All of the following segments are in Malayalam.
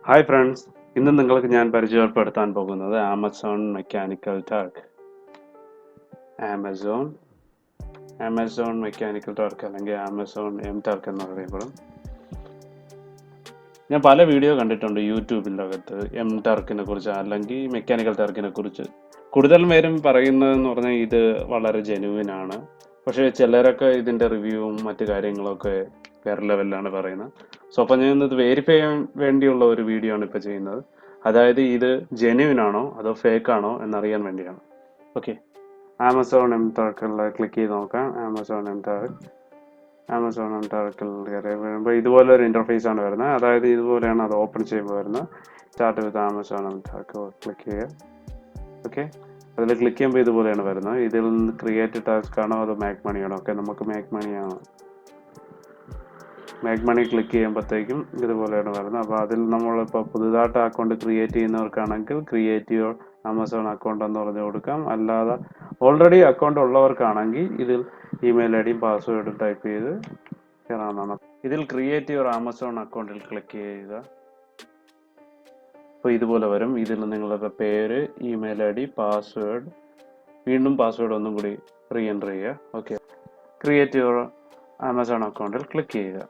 ഹായ് ഫ്രണ്ട്സ്, ഇന്ന് നിങ്ങൾക്ക് ഞാൻ പരിചയപ്പെടുത്താൻ പോകുന്നത് ആമസോൺ മെക്കാനിക്കൽ ടർക്ക്. ആമസോൺ മെക്കാനിക്കൽ ടർക്ക് അല്ലെങ്കിൽ ആമസോൺ mturk എന്ന് പറയപ്പെടും. ഞാൻ പല വീഡിയോ കണ്ടിട്ടുണ്ട് യൂട്യൂബിൻ്റെ അകത്ത് mturkനെ കുറിച്ച് അല്ലെങ്കിൽ മെക്കാനിക്കൽ ടർക്കിനെ കുറിച്ച്. കൂടുതൽ പേരും പറയുന്നതെന്ന് പറഞ്ഞാൽ ഇത് വളരെ ജെനുവിൻ ആണ്. പക്ഷേ ചിലരൊക്കെ ഇതിൻ്റെ റിവ്യൂവും മറ്റു കാര്യങ്ങളൊക്കെ വേറെ ലെവലിലാണ് പറയുന്നത്. സോ അപ്പം ഞാൻ ഇത് വെരിഫൈ ചെയ്യാൻ വേണ്ടിയുള്ള ഒരു വീഡിയോ ആണ് ഇപ്പോൾ ചെയ്യുന്നത്. അതായത് ഇത് ജെന്യുവിൻ ആണോ അതോ ഫേക്ക് ആണോ എന്നറിയാൻ വേണ്ടിയാണ്. ഓക്കെ, ആമസോൺ mturkൽ ക്ലിക്ക് ചെയ്ത് നോക്കാം. ആമസോൺ mturkൽ കയറി വരുമ്പോൾ ഇതുപോലെ ഒരു ഇൻ്റർഫേസ് ആണ് വരുന്നത്. അതായത് ഇതുപോലെയാണ് അത് ഓപ്പൺ ചെയ്യുമ്പോൾ വരുന്നത്. Start with Amazon mturk click ചെയ്യുക. ഓക്കെ, അതിൽ ക്ലിക്ക് ചെയ്യുമ്പോൾ ഇതുപോലെയാണ് വരുന്നത്. ഇതിൽ നിന്ന് ക്രിയേറ്റ് ടാസ്ക് ആണോ അതോ മേക്ക് മണി ആണോ? ഓക്കെ, നമുക്ക് മേക്ക് മണിയാണ്. മേക്ക് മണി ക്ലിക്ക് ചെയ്യുമ്പോഴത്തേക്കും ഇതുപോലെയാണ് വരുന്നത്. അപ്പോൾ അതിൽ നമ്മളിപ്പോൾ പുതുതായിട്ട് അക്കൗണ്ട് ക്രിയേറ്റ് ചെയ്യുന്നവർക്കാണെങ്കിൽ ക്രിയേറ്റ് യുവർ ആമസോൺ അക്കൗണ്ട് എന്ന് പറഞ്ഞു കൊടുക്കാം. അല്ലാതെ ഓൾറെഡി അക്കൗണ്ട് ഉള്ളവർക്കാണെങ്കിൽ ഇതിൽ ഇമെയിൽ ഐ ഡിയും പാസ്വേഡും ടൈപ്പ് ചെയ്ത് കയറാവുന്നതാണ്. ഇതിൽ ക്രിയേറ്റ് യുവർ ആമസോൺ അക്കൗണ്ടിൽ ക്ലിക്ക് ചെയ്യുക. അപ്പോൾ ഇതുപോലെ വരും. ഇതിൽ നിങ്ങളുടെ പേര്, ഇമെയിൽ ഐ ഡി, പാസ്വേഡ്, വീണ്ടും പാസ്വേഡ് ഒന്നും കൂടി റീ എൻ്റർ ചെയ്യുക. ഓക്കെ, ക്രിയേറ്റ് യുവർ ആമസോൺ അക്കൗണ്ടിൽ ക്ലിക്ക് ചെയ്യുക.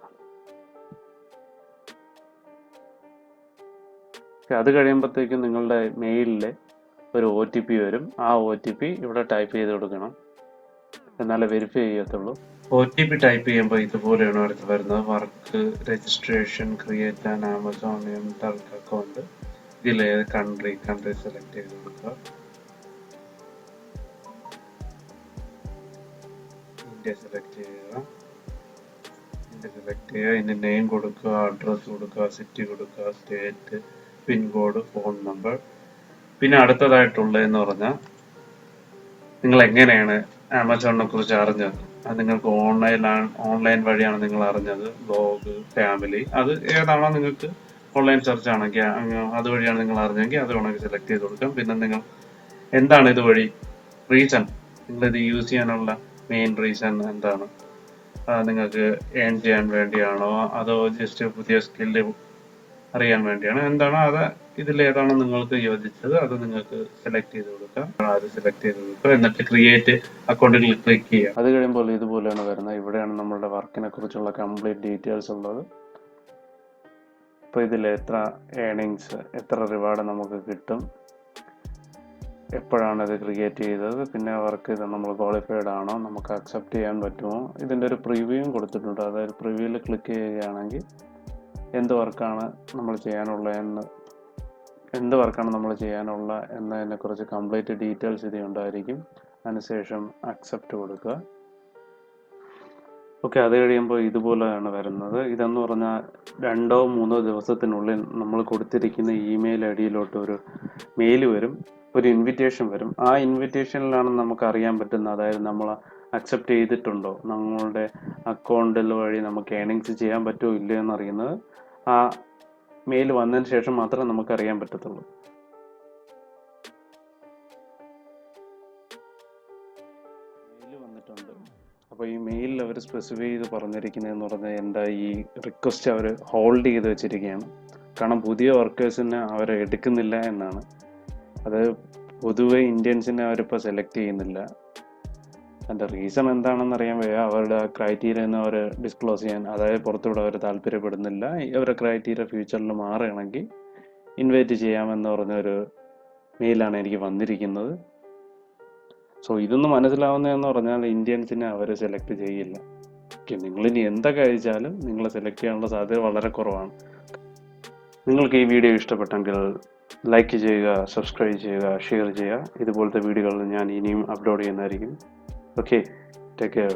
അത് കഴിയുമ്പോഴത്തേക്കും നിങ്ങളുടെ മെയിലിൽ ഒരു OTP വരും. ആ OTP ഇവിടെ ടൈപ്പ് ചെയ്ത് കൊടുക്കണം, എന്നാലേ വെരിഫൈ ചെയ്യത്തുള്ളൂ. OTP ടൈപ്പ് ചെയ്യുമ്പോൾ ഇതുപോലെയാണ് അടുത്ത് വരുന്നത്. Work registration create an Amazon mturk account. ഇതിൽ കൺട്രി സെലക്ട് ചെയ്ത് കൊടുക്കുക. ഇന്ത്യ സെലക്ട് ചെയ്യുക. ഇതിന് നെയിം കൊടുക്കുക, അഡ്രസ് കൊടുക്കുക, സിറ്റി കൊടുക്കുക, സ്റ്റേറ്റ്, പിൻകോഡ്, ഫോൺ നമ്പർ. പിന്നെ അടുത്തതായിട്ടുള്ളതെന്ന് പറഞ്ഞാൽ നിങ്ങൾ എങ്ങനെയാണ് ആമസോണിനെ കുറിച്ച് അറിഞ്ഞത്. അത് നിങ്ങൾക്ക് ഓൺലൈൻ വഴിയാണ് നിങ്ങൾ അറിഞ്ഞത്. ബ്ലോഗ്, ഫാമിലി, അത് ഏതാണോ നിങ്ങൾക്ക് ഓൺലൈൻ സെർച്ച് ആണെങ്കിൽ അതുവഴിയാണ് നിങ്ങൾ അറിഞ്ഞെങ്കിൽ അത് വേണമെങ്കിൽ സെലക്ട് ചെയ്ത് കൊടുക്കാം. പിന്നെ നിങ്ങൾ എന്താണ് ഇതുവഴി റീസൺ, നിങ്ങളിത് യൂസ് ചെയ്യാനുള്ള മെയിൻ റീസൺ എന്താണ്? നിങ്ങൾക്ക് ഏൺ ചെയ്യാൻ വേണ്ടിയാണോ അതോ ജസ്റ്റ് പുതിയ സ്കില്ല് അറിയാൻ വേണ്ടിയാണ്, എന്താണ് അത് ഇതിലേതാണോ നിങ്ങൾക്ക് യോജിച്ചത് അത് നിങ്ങൾക്ക് സെലക്ട് ചെയ്ത് കൊടുക്കാം. അത് സെലക്ട് ചെയ്ത് കൊടുക്കുക. എന്നിട്ട് ക്രിയേറ്റ് അക്കൗണ്ടിൽ ക്ലിക്ക് ചെയ്യുക. അത് കഴിയുമ്പോൾ ഇതുപോലെയാണ് വരുന്നത്. ഇവിടെയാണ് നമ്മളുടെ വർക്കിനെ കുറിച്ചുള്ള കംപ്ലീറ്റ് ഡീറ്റെയിൽസ് ഉള്ളത്. ഇപ്പോൾ ഇതിൽ എത്ര ഏണിങ്സ്, എത്ര റിവാർഡ് നമുക്ക് കിട്ടും, എപ്പോഴാണ് ഇത് ക്രിയേറ്റ് ചെയ്തത്, പിന്നെ വർക്ക് ഇത് നമ്മൾ ക്വാളിഫൈഡ് ആണോ, നമുക്ക് അക്സെപ്റ്റ് ചെയ്യാൻ പറ്റുമോ, ഇതിൻ്റെ ഒരു പ്രിവ്യൂവും കൊടുത്തിട്ടുണ്ട്. അതായത് പ്രിവ്യൂവിൽ ക്ലിക്ക് ചെയ്യുകയാണെങ്കിൽ എന്ത് വർക്കാണ് നമ്മൾ ചെയ്യാനുള്ള എന്നതിനെക്കുറിച്ച് കംപ്ലീറ്റ് ഡീറ്റെയിൽസ് ഇതിൽ ഉണ്ടായിരിക്കും. അതിനുശേഷം അക്സെപ്റ്റ് കൊടുക്കുക. ഓക്കെ, അത് കഴിയുമ്പോൾ ഇതുപോലെയാണ് വരുന്നത്. ഇതെന്ന് പറഞ്ഞാൽ 2-3 ദിവസത്തിനുള്ളിൽ നമ്മൾ കൊടുത്തിരിക്കുന്ന ഇമെയിൽ ഐ ഡിയിലോട്ട് ഒരു മെയിൽ വരും, ഒരു ഇൻവിറ്റേഷൻ വരും. ആ ഇൻവിറ്റേഷനിലാണ് നമുക്ക് അറിയാൻ പറ്റുന്നത്, അതായത് നമ്മൾ അക്സെപ്റ്റ് ചെയ്തിട്ടുണ്ടോ, നമ്മളുടെ അക്കൗണ്ടിൽ വഴി നമുക്ക് ഏണിങ്സ് ചെയ്യാൻ പറ്റുമോ ഇല്ലയോ എന്നറിയുന്നത് ആ മെയിൽ വന്നതിന് ശേഷം മാത്രമേ നമുക്ക് അറിയാൻ പറ്റത്തുള്ളൂ. മെയിൽ വന്നിട്ടുണ്ട്. അപ്പോൾ ഈ മെയിലിൽ അവർ സ്പെസിഫൈ ചെയ്ത് പറഞ്ഞിരിക്കുന്നതെന്ന് പറഞ്ഞാൽ എൻ്റെ ഈ റിക്വസ്റ്റ് അവർ ഹോൾഡ് ചെയ്ത് വെച്ചിരിക്കുകയാണ്. കാരണം പുതിയ വർക്കേഴ്സിനെ അവർ എടുക്കുന്നില്ല എന്നാണ്. അത് പൊതുവെ ഇന്ത്യൻസിനെ അവരിപ്പോൾ സെലക്ട് ചെയ്യുന്നില്ല. അതിൻ്റെ റീസൺ എന്താണെന്ന് അറിയാൻ വയ്യ. അവരുടെ ക്രൈറ്റീരിയ ഒന്നും അവർ ഡിസ്ക്ലോസ് ചെയ്യാൻ, അതായത് പുറത്തുവിടാൻ അവർ താല്പര്യപ്പെടുന്നില്ല. അവരുടെ ക്രൈറ്റീരിയ ഫ്യൂച്ചറിൽ മാറുകയാണെങ്കിൽ ഇൻവൈറ്റ് ചെയ്യാമെന്ന് പറഞ്ഞൊരു മെയിലാണ് എനിക്ക് വന്നിരിക്കുന്നത്. സോ ഇതൊന്ന് മനസ്സിലാവുന്നതെന്ന് പറഞ്ഞാൽ ഇന്ത്യൻസിനെ അവർ സെലക്ട് ചെയ്യില്ല. നിങ്ങളിനി എന്തൊക്കെ അയച്ചാലും നിങ്ങളെ സെലക്ട് ചെയ്യാനുള്ള സാധ്യത വളരെ കുറവാണ്. നിങ്ങൾക്ക് ഈ വീഡിയോ ഇഷ്ടപ്പെട്ടെങ്കിൽ ലൈക്ക് ചെയ്യുക, സബ്സ്ക്രൈബ് ചെയ്യുക, ഷെയർ ചെയ്യുക. ഇതുപോലത്തെ വീഡിയോകൾ ഞാൻ ഇനിയും അപ്ലോഡ് ചെയ്യുന്നതായിരിക്കും. Okay, take care.